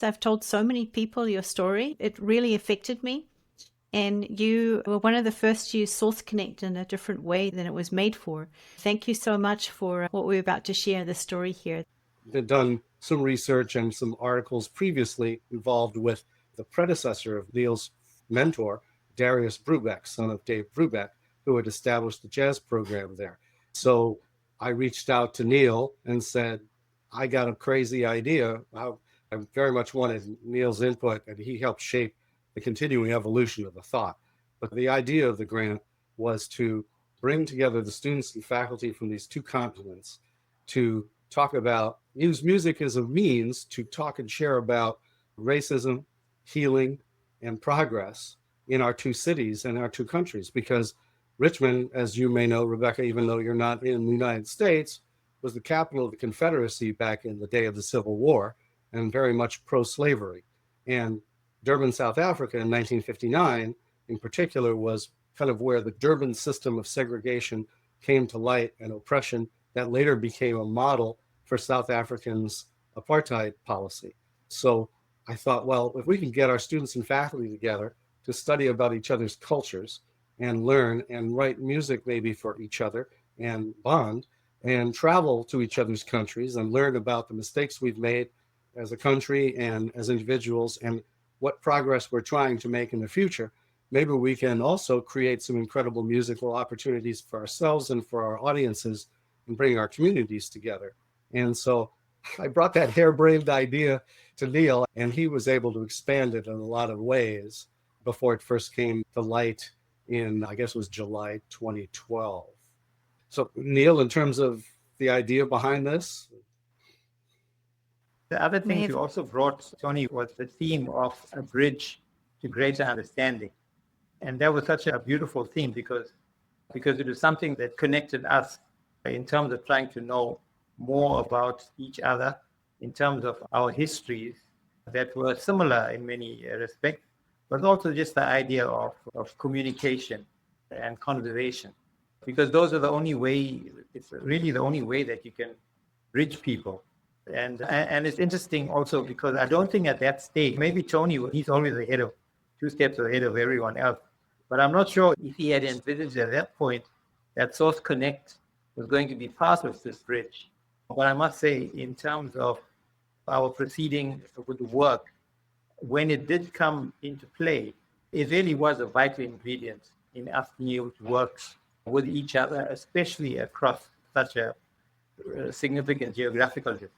I've told so many people your story. It really affected me. And you were one of the first to use Source Connect in a different way than it was made for. Thank you so much for what we're about to share, the story here. I've done some research and some articles previously involved with the predecessor of Neil's mentor, Darius Brubeck, son of Dave Brubeck, who had established the jazz program there. So I reached out to Neil and said, I got a crazy idea. I very much wanted Neil's input, and he helped shape the continuing evolution of the thought. But the idea of the grant was to bring together the students and faculty from these two continents to talk about, use music as a means to talk and share about racism, healing, and progress in our two cities and our two countries. Because Richmond, as you may know, Rebecca, even though you're not in the United States, was the capital of the Confederacy back in the day of the Civil War and very much pro-slavery. And Durban, South Africa in 1959, in particular, was kind of where the Durban system of segregation came to light and oppression that later became a model for South Africans' apartheid policy. So I thought, well, if we can get our students and faculty together to study about each other's cultures and learn and write music maybe for each other and bond and travel to each other's countries and learn about the mistakes we've made as a country and as individuals and what progress we're trying to make in the future, maybe we can also create some incredible musical opportunities for ourselves and for our audiences and bring our communities together. And so I brought that harebrained idea to Neil, and he was able to expand it in a lot of ways before it first came to light in, I guess it was July 2012. So Neil, in terms of the idea behind this? The other thing you also brought, Tony, was the theme of a bridge to greater understanding. And that was such a beautiful theme because it was something that connected us in terms of trying to know more about each other, in terms of our histories that were similar in many respects, but also just the idea of communication and conversation. Because those are the only way, it's really the only way that you can bridge people. And it's interesting also because I don't think at that stage, maybe Tony, he's always ahead of, 2 steps ahead of everyone else. But I'm not sure if he had envisaged at that point that Source Connect was going to be part of this bridge. But I must say, in terms of our proceeding with the work, when it did come into play, it really was a vital ingredient in us being able to work with each other, especially across such a significant geographical distance.